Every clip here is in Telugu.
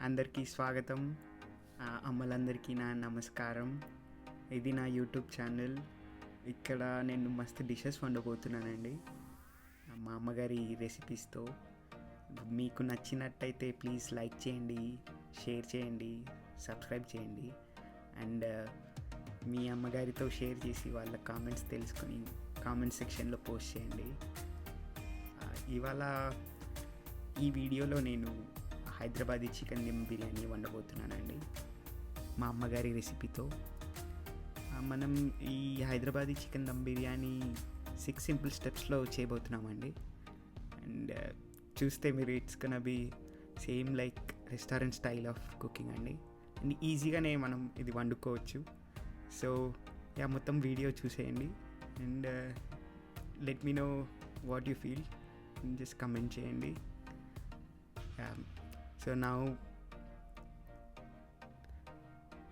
అందరికీ స్వాగతం. అమ్మలందరికీ నా నమస్కారం. ఇది నా యూట్యూబ్ ఛానల్. ఇక్కడ నేను మస్తు డిషెస్ వండబోతున్నానండి మా అమ్మగారి రెసిపీస్తో. మీకు నచ్చినట్టయితే ప్లీజ్ లైక్ చేయండి, షేర్ చేయండి, సబ్స్క్రైబ్ చేయండి. అండ్ మీ అమ్మగారితో షేర్ చేసి వాళ్ళ కామెంట్స్ తెలుసుకొని కామెంట్ సెక్షన్లో పోస్ట్ చేయండి. ఇవాళ ఈ వీడియోలో నేను హైదరాబాదీ చికెన్ దమ్ బిర్యానీ వండబోతున్నానండి మా అమ్మగారి రెసిపీతో. మనం ఈ హైదరాబాదీ చికెన్ దమ్ బిర్యానీ 6 సింపుల్ స్టెప్స్లో చేయబోతున్నామండి. అండ్ చూస్తే మీరు it's can be same like restaurant style of cooking అండి. అండ్ ఈజీగానే మనం ఇది వండుకోవచ్చు. సో మొత్తం వీడియో చూసేయండి and let me know what you feel. Just comment చేయండి. సో నా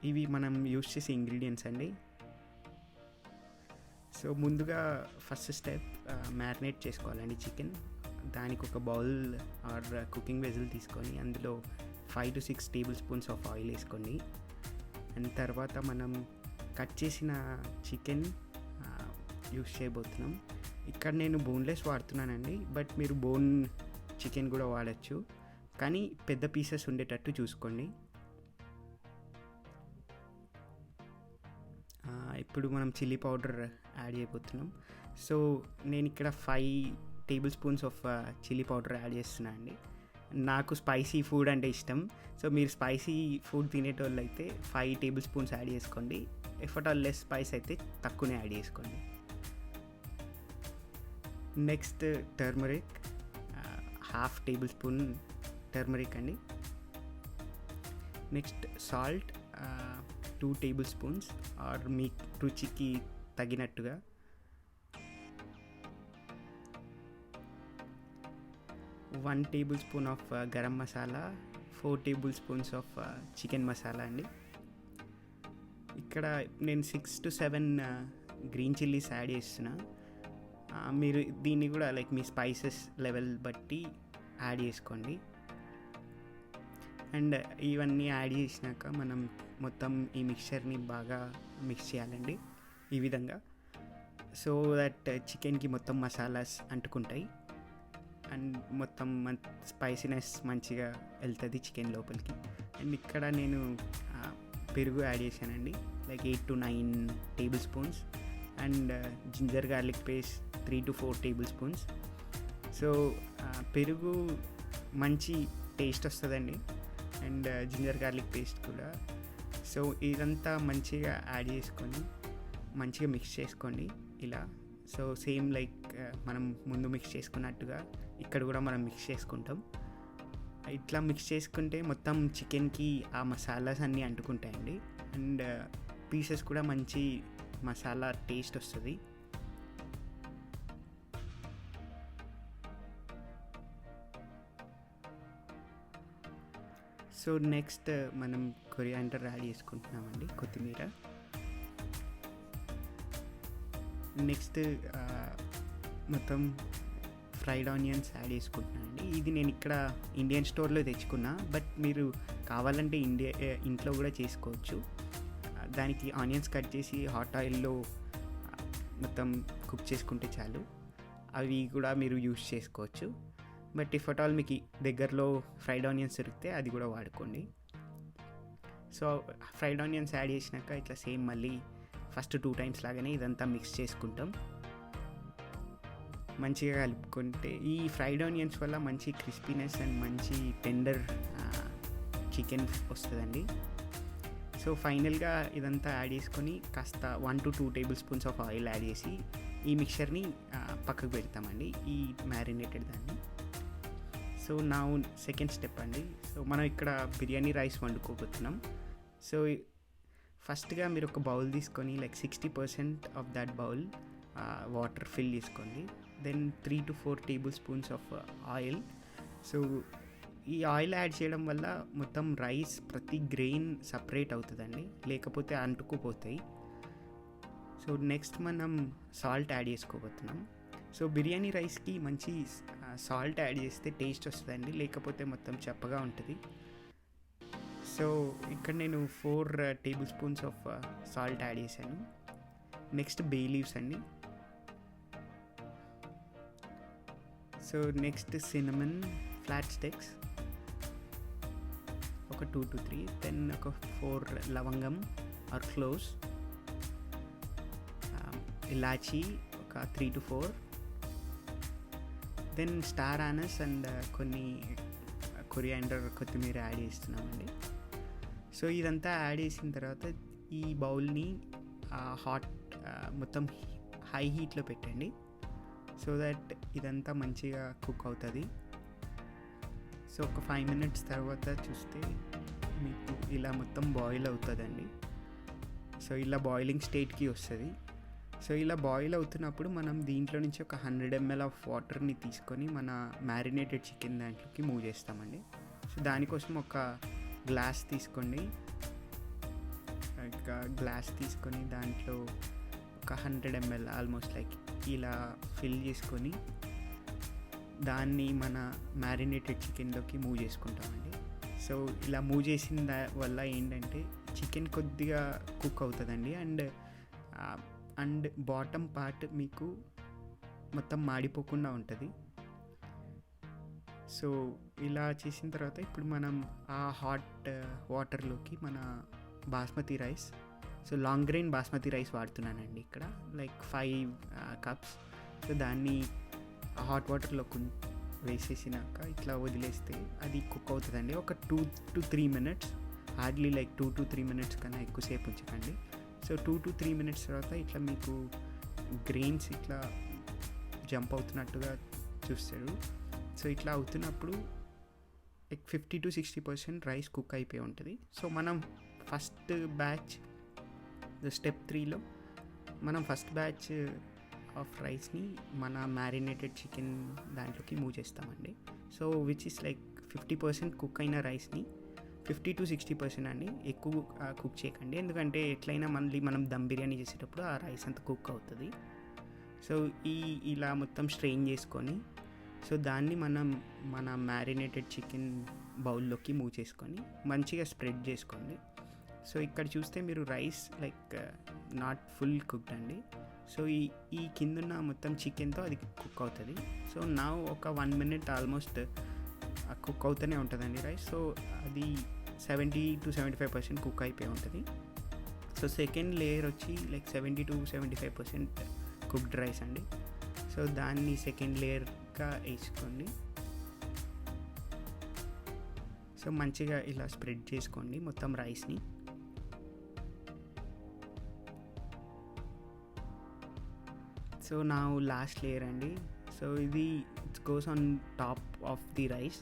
ఇవి మనం యూస్ చేసే ఇంగ్రీడియంట్స్ అండి. సో ముందుగా ఫస్ట్ స్టెప్ మ్యారినేట్ చేసుకోవాలండి చికెన్. దానికి ఒక బౌల్ ఆర్ కుకింగ్ వెజల్ తీసుకొని అందులో 5 to 6 table spoons of oil వేసుకోండి. అండ్ తర్వాత మనం కట్ చేసిన చికెన్ యూస్ చేయబోతున్నాం. ఇక్కడ నేను బోన్లెస్ వాడుతున్నానండి, బట్ మీరు బోన్ చికెన్ కూడా వాడచ్చు, కానీ పెద్ద పీసెస్ ఉండేటట్టు చూసుకోండి. ఇప్పుడు మనం చిల్లీ పౌడర్ యాడ్ చేయబోతున్నాం. సో నేను ఇక్కడ 5 tablespoons of chilli powder add చేస్తున్నాను అండి. నాకు స్పైసీ ఫుడ్ అంటే ఇష్టం. సో మీరు స్పైసీ ఫుడ్ తినేటోళ్ళు అయితే 5 టేబుల్ స్పూన్స్ యాడ్ చేసుకోండి. If at all less spice అయితే తక్కువనే యాడ్ చేసుకోండి. Next turmeric, 1/2 tablespoon turmeric అండి. Next salt 2 tablespoons or మీ రుచికి తగినట్టుగా. One tablespoon of garam masala, 4 tablespoons of chicken masala అండి. ఇక్కడ నేను 6 to 7 గ్రీన్ చిల్లీస్ యాడ్ చేస్తున్నా. మీరు దీన్ని కూడా లైక్ మీ స్పైసెస్ లెవెల్ బట్టి యాడ్ చేసుకోండి. అండ్ ఇవన్నీ యాడ్ చేసినాక మనం మొత్తం ఈ మిక్చర్ని బాగా మిక్స్ చేయాలండి ఈ విధంగా. సో దట్ చికెన్కి మొత్తం మసాలాస్ అంటుకుంటాయి అండ్ మొత్తం స్పైసీనెస్ మంచిగా వెళ్తుంది చికెన్ లోపలికి. అండ్ ఇక్కడ నేను పెరుగు యాడ్ చేశానండి, like 8 to 9 tablespoons. And ginger garlic paste 3 to 4 tablespoons. So పెరుగు మంచి టేస్ట్ వస్తుందండి అండ్ జింజర్ గార్లిక్ పేస్ట్ కూడా. సో ఇదంతా మంచిగా యాడ్ చేసుకొని మంచిగా మిక్స్ చేసుకోండి ఇలా. సో సేమ్ లైక్ మనం ముందు మిక్స్ చేసుకున్నట్టుగా ఇక్కడ కూడా మనం మిక్స్ చేసుకుంటాం. ఇట్లా మిక్స్ చేసుకుంటే మొత్తం చికెన్కి ఆ మసాలాస్ అన్నీ అంటుకుంటాయండి అండ్ పీసెస్ కూడా మంచి మసాలా టేస్ట్ వస్తుంది. సో నెక్స్ట్ మనం కొరియాండర్ యాడ్ చేసుకుంటున్నామండి, కొత్తిమీర. నెక్స్ట్ మొత్తం ఫ్రైడ్ ఆనియన్స్ యాడ్ చేసుకుంటున్నానండి. ఇది నేను ఇక్కడ ఇండియన్ స్టోర్లో తెచ్చుకున్నా, బట్ మీరు కావాలంటే ఇంట్లో కూడా చేసుకోవచ్చు. దానికి ఆనియన్స్ కట్ చేసి హాట్ ఆయిల్లో మొత్తం కుక్ చేసుకుంటే చాలు. అవి కూడా మీరు యూస్ చేసుకోవచ్చు. బట్ ఇఫ్ అట్ ఆల్ మీకు దగ్గరలో ఫ్రైడ్ ఆనియన్స్ దొరికితే అది కూడా వాడుకోండి. సో ఫ్రైడ్ ఆనియన్స్ యాడ్ చేసినాక ఇట్లా సేమ్ మళ్ళీ ఫస్ట్ 2 times లాగానే ఇదంతా మిక్స్ చేసుకుంటాం. మంచిగా కలుపుకుంటే ఈ ఫ్రైడ్ ఆనియన్స్ వల్ల మంచి క్రిస్పీనెస్ అండ్ మంచి టెండర్ చికెన్ వస్తుందండి. సో ఫైనల్గా ఇదంతా యాడ్ చేసుకొని కాస్త 1 to 2 tablespoons of oil add చేసి ఈ మిక్చర్ని పక్కకు పెడతామండి, ఈ మ్యారినేటెడ్ దాన్ని. సో నా సెకండ్ స్టెప్ అండి. సో మనం ఇక్కడ బిర్యానీ రైస్ వండుకోబోతున్నాం. సో ఫస్ట్గా మీరు ఒక బౌల్ తీసుకొని like 60% of that bowl water fill చేసుకోండి. Then 3 to 4 tablespoons of oil. So ఈ ఆయిల్ యాడ్ చేయడం వల్ల మొత్తం రైస్ ప్రతి గ్రెయిన్ సపరేట్ అవుతుందండి, లేకపోతే అంటుకుపోతాయి. సో నెక్స్ట్ మనం సాల్ట్ యాడ్ చేసుకోబోతున్నాం. సో బిర్యానీ రైస్కి మంచి సాల్ట్ యాడ్ చేస్తే టేస్ట్ వస్తుందండి, లేకపోతే మొత్తం చప్పగా ఉంటుంది. సో ఇక్కడ నేను 4 tablespoons of salt add చేశాను. నెక్స్ట్ బే లీవ్స్ అండి. So next cinnamon flat sticks ఒక 2 to 3, దెన్ ఒక 4 లవంగం ఆర్ క్లోవ్స్, ఇలాచీ ఒక 3 to 4, then star anise and కొన్ని కొరియాండర్, కొత్తిమీర యాడ్ చేస్తున్నామండి. సో ఇదంతా యాడ్ చేసిన తర్వాత ఈ బౌల్ని హాట్ మొత్తం హై హీట్లో పెట్టండి, సో దట్ ఇదంతా మంచిగా కుక్ అవుతుంది. సో ఒక 5 minutes తర్వాత చూస్తే మీకు ఇలా మొత్తం బాయిల్ అవుతుందండి. సో ఇలా బాయిలింగ్ స్టేట్కి వస్తుంది. సో ఇలా బాయిల్ అవుతున్నప్పుడు మనం దీంట్లో నుంచి ఒక 100 ml ఆఫ్ వాటర్ని తీసుకొని మన మ్యారినేటెడ్ చికెన్ దాంట్లోకి మూవ్ చేస్తామండి. సో దానికోసం ఒక గ్లాస్ తీసుకోండి. గ్లాస్ తీసుకొని దాంట్లో ఒక 100 ml ఆల్మోస్ట్ లైక్ ఇలా ఫిల్ చేసుకొని దాన్ని మన మ్యారినేటెడ్ చికెన్లోకి మూవ్ చేసుకుంటామండి. సో ఇలా మూవ్ చేసిన వల్ల ఏంటంటే చికెన్ కొద్దిగా కుక్ అవుతుందండి, అండ్ బాటమ్ పార్ట్ మీకు మొత్తం మాడిపోకుండా ఉంటుంది. సో ఇలా చేసిన తర్వాత ఇప్పుడు మనం ఆ హాట్ వాటర్లోకి మన basmati rice, so long grain basmati rice వాడుతున్నానండి ఇక్కడ, లైక్ 5 cups. సో దాన్ని హాట్ వాటర్లో వేసేసినాక ఇట్లా వదిలేస్తే అది కుక్ అవుతుందండి. ఒక 2 to 3 minutes, hardly like 2 to 3 minutes కన్నా ఎక్కువసేపు ఉంచకండి. సో 2 to 3 minutes తర్వాత ఇట్లా మీకు గ్రెయిన్స్ ఇట్లా జంప్ అవుతున్నట్టుగా చూస్తారు. సో ఇట్లా అవుతున్నప్పుడు 50 to 60% రైస్ కుక్ అయిపోయి ఉంటుంది. సో మనం ఫస్ట్ బ్యాచ్ స్టెప్ 3లో మనం ఫస్ట్ బ్యాచ్ ఆఫ్ రైస్ని మన మ్యారినేటెడ్ చికెన్ దాంట్లోకి మూవ్ చేస్తామండి. So which is like 50% cook అయిన రైస్ని 50 to 60% అండి, ఎక్కువ కుక్ చేయకండి, ఎందుకంటే ఎట్లయినా మళ్ళీ మనం దమ్ బిర్యానీ చేసేటప్పుడు ఆ రైస్ అంతా కుక్ అవుతుంది. సో ఇలా మొత్తం స్ట్రెయిన్ చేసుకొని సో దాన్ని మన మ్యారినేటెడ్ చికెన్ బౌల్లోకి మూవ్ చేసుకొని మంచిగా స్ప్రెడ్ చేసుకోండి. సో ఇక్కడ చూస్తే మీరు rice like not full cooked అండి. సో ఈ కిందున్న మొత్తం చికెన్తో అది కుక్ అవుతుంది. సో నా ఒక 1 minute ఆల్మోస్ట్ కుక్ అవుతూనే ఉంటుందండి రైస్. సో అది 70 to 75% కుక్ అయిపోయి ఉంటుంది. సో సెకండ్ లేయర్ వచ్చి లైక్ 70 to 75% కుక్డ్ రైస్ అండి. సో దాన్ని సెకండ్ లేయర్గా వేసుకోండి. సో మంచిగా ఇలా స్ప్రెడ్ చేసుకోండి మొత్తం రైస్ని. సో నా లాస్ట్ లేయర్ అండి. సో ఇది it's goes on top of the rice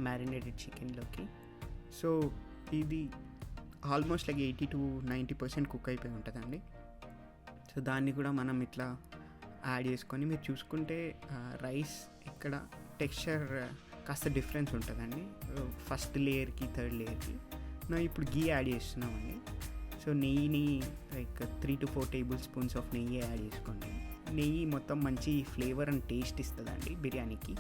marinated చికెన్లోకి. సో ఇది ఆల్మోస్ట్ లైక్ 80 to 90% కుక్ అయిపోయి ఉంటుందండి. సో దాన్ని కూడా మనం ఇట్లా యాడ్ చేసుకొని మీరు చూసుకుంటే రైస్ ఇక్కడ టెక్స్చర్ కాస్త డిఫరెన్స్ ఉంటుందండి ఫస్ట్ లేయర్కి థర్డ్ లేయర్కి. ఇప్పుడు గీ యాడ్ చేస్తున్నామండి. సో నెయ్యిని లైక్ 3 to 4 tablespoons ఆఫ్ నెయ్యి యాడ్ చేసుకోండి. నెయ్యి మొత్తం మంచి ఫ్లేవర్ అండ్ టేస్ట్ ఇస్తుందండి బిర్యానీకి.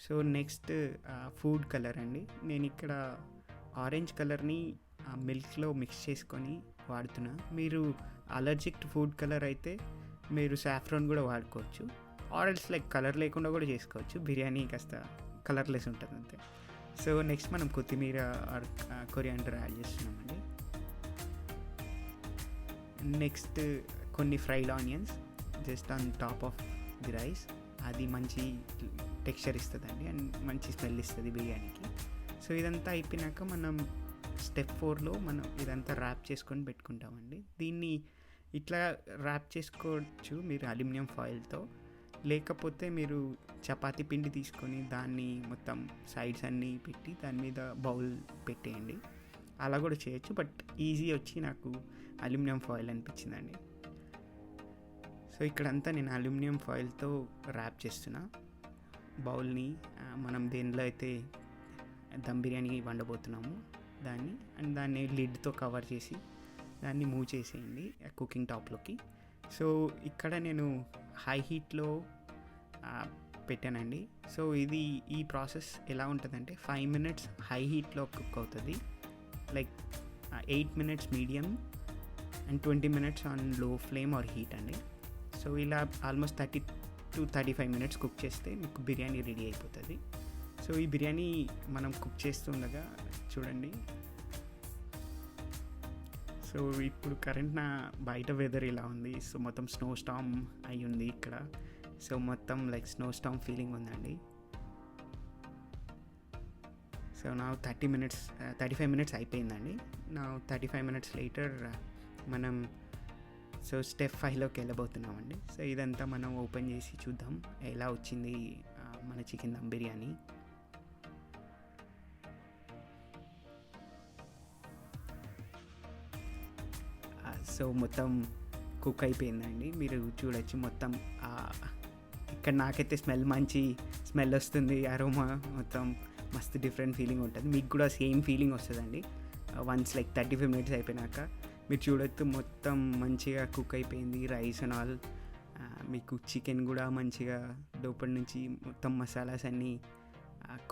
సో నెక్స్ట్ ఫుడ్ కలర్ అండి. నేను ఇక్కడ ఆరెంజ్ కలర్ని మిల్క్లో మిక్స్ చేసుకొని వాడుతున్నా. మీరు అలర్జిక్ ఫుడ్ కలర్ అయితే మీరు సాఫ్రాన్ కూడా వాడుకోవచ్చు, ఆరెల్స్ లైక్ కలర్ లేకుండా కూడా చేసుకోవచ్చు. బిర్యానీ కాస్త కలర్లెస్ ఉంటుంది అంతే. సో నెక్స్ట్ మనం కొత్తిమీర ఆర్ కొరియాండర్ యాడ్ చేస్తున్నామండి. నెక్స్ట్ కొన్ని fried onions just on top of the rice, అది మంచి టెక్స్చర్ ఇస్తుందండి అండ్ మంచి స్మెల్ ఇస్తుంది బిర్యానీకి. సో ఇదంతా అయిపోయినాక మనం స్టెప్ 4లో మనం ఇదంతా ర్యాప్ చేసుకొని పెట్టుకుంటామండి. దీన్ని ఇట్లా ర్యాప్ చేసుకోవచ్చు మీరు అల్యూమినియం ఫాయిల్తో, లేకపోతే మీరు చపాతీ పిండి తీసుకొని దాన్ని మొత్తం సైడ్స్ అన్నీ పెట్టి దాని మీద బౌల్ పెట్టేయండి, అలా కూడా చేయొచ్చు. బట్ ఈజీ వచ్చి నాకు అల్యూమినియం ఫాయిల్ అనిపించిందండి. సో ఇక్కడంతా నేను అల్యూమినియం ఫాయిల్తో ర్యాప్ చేస్తున్నా బౌల్ని. మనం దేనిలో అయితే దమ్ బిర్యానీ వండబోతున్నాము దాన్ని లిడ్తో కవర్ చేసి దాన్ని మూవ్ చేసేయండి కుకింగ్ టాప్లోకి. సో ఇక్కడ నేను హై హీట్లో పెట్టానండి. సో ఈ ప్రాసెస్ ఎలా ఉంటుందంటే 5 minutes హై హీట్లో కుక్ అవుతుంది, like 8 minutes medium and 20 minutes on low flame or heat అండి. సో ఇలా ఆల్మోస్ట్ 30 to 35 minutes కుక్ చేస్తే మీకు బిర్యానీ రెడీ అయిపోతుంది. సో ఈ బిర్యానీ మనం కుక్ చేస్తుండగా చూడండి. సో ఇప్పుడు కరెంట్ బయట వెదర్ ఇలా ఉంది. సో మొత్తం స్నో స్టామ్ అయి ఉంది ఇక్కడ. సో మొత్తం లైక్ స్నో స్టామ్ ఫీలింగ్ ఉందండి. సో నా 35 minutes అయిపోయిందండి. నా 35 minutes లేటర్ మనం స్టెప్ 5లోకి వెళ్ళబోతున్నామండి. సో ఇదంతా మనం ఓపెన్ చేసి చూద్దాం ఎలా వచ్చింది మన చికెన్ దమ్ బిర్యానీ. సో మొత్తం కుక్ అయిపోయిందండి, మీరు చూడొచ్చు. మొత్తం ఇక్కడ నాకైతే మంచి స్మెల్ వస్తుంది, అరోమా మొత్తం మస్తు డిఫరెంట్ ఫీలింగ్ ఉంటుంది. మీకు కూడా సేమ్ ఫీలింగ్ వస్తుందండి వన్స్ లైక్ 35 minutes అయిపోయినాక. మీరు చూడొచ్చు మొత్తం మంచిగా కుక్ అయిపోయింది, రైస్ అండ్ ఆల్. మీకు చికెన్ కూడా మంచిగా లోపల నుంచి మొత్తం మసాలాస్ అన్నీ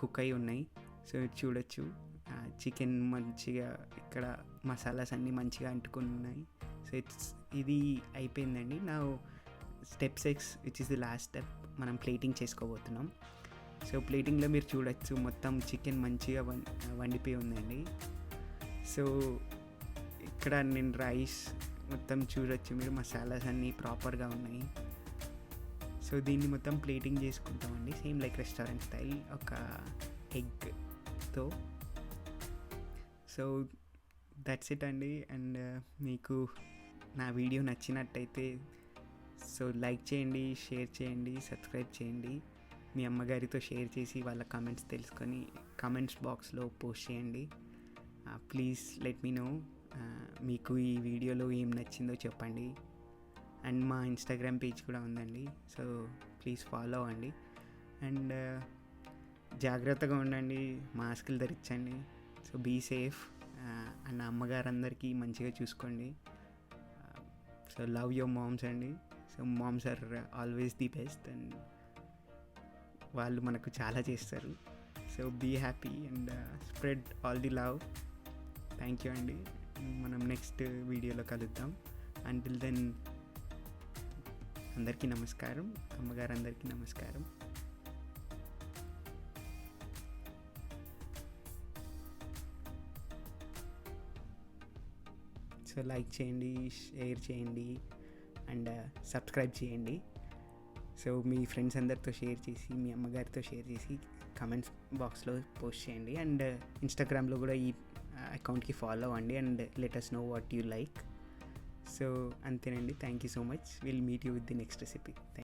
కుక్ అయి ఉన్నాయి. సో చూడొచ్చు చికెన్ మంచిగా ఇక్కడ మసాలాస్ అన్నీ మంచిగా అంటుకొని ఉన్నాయి. సో ఇది అయిపోయిందండి. నా step 6 which is the last step, మనం ప్లేటింగ్ చేసుకోబోతున్నాం. సో ప్లేటింగ్లో మీరు చూడొచ్చు మొత్తం చికెన్ మంచిగా వండిపోయి ఉందండి. సో ఇక్కడ నేను రైస్ మొత్తం చూడొచ్చు, మీరు మసాలాస్ అన్నీ ప్రాపర్గా ఉన్నాయి. సో దీన్ని మొత్తం ప్లేటింగ్ చేసుకుంటామండి, సేమ్ లైక్ రెస్టారెంట్ స్టైల్, ఒక ఎగ్తో. సో దట్స్ ఇట్ అండి. అండ్ మీకు నా వీడియో నచ్చినట్టయితే సో లైక్ చేయండి, షేర్ చేయండి, సబ్స్క్రైబ్ చేయండి. మీ అమ్మగారితో షేర్ చేసి వాళ్ళ కామెంట్స్ తెలుసుకొని కామెంట్స్ బాక్స్లో పోస్ట్ చేయండి. ప్లీజ్ లెట్ మీ నో మీకు ఈ వీడియోలో ఏం నచ్చిందో చెప్పండి. అండ్ మా ఇన్స్టాగ్రామ్ పేజ్ కూడా ఉందండి, సో ప్లీజ్ ఫాలో అవ్వండి. అండ్ జాగ్రత్తగా ఉండండి, మాస్కులు ధరించండి. So be safe. అండ్ అమ్మగారందరికీ మంచిగా చూసుకోండి. సో లవ్ యువర్ మామ్స్ అండి. So moms are always the best and వాళ్ళు మనకు చాలా చేస్తారు. So be happy and spread all the love. Thank you అండి. మనం నెక్స్ట్ వీడియోలో కలుద్దాం. అంటిల్ దెన్ అందరికీ నమస్కారం, అమ్మగారందరికీ నమస్కారం. సో లైక్ చేయండి, షేర్ చేయండి అండ్ సబ్స్క్రైబ్ చేయండి. సో మీ ఫ్రెండ్స్ అందరితో షేర్ చేసి, మీ అమ్మగారితో షేర్ చేసి కామెంట్స్ బాక్స్లో పోస్ట్ చేయండి. అండ్ ఇన్స్టాగ్రామ్లో కూడా ఈ అకౌంట్కి ఫాలో అవ్వండి and let us know what you like. So అంతేనండి. Thank you so much. Will meet you with the next recipe.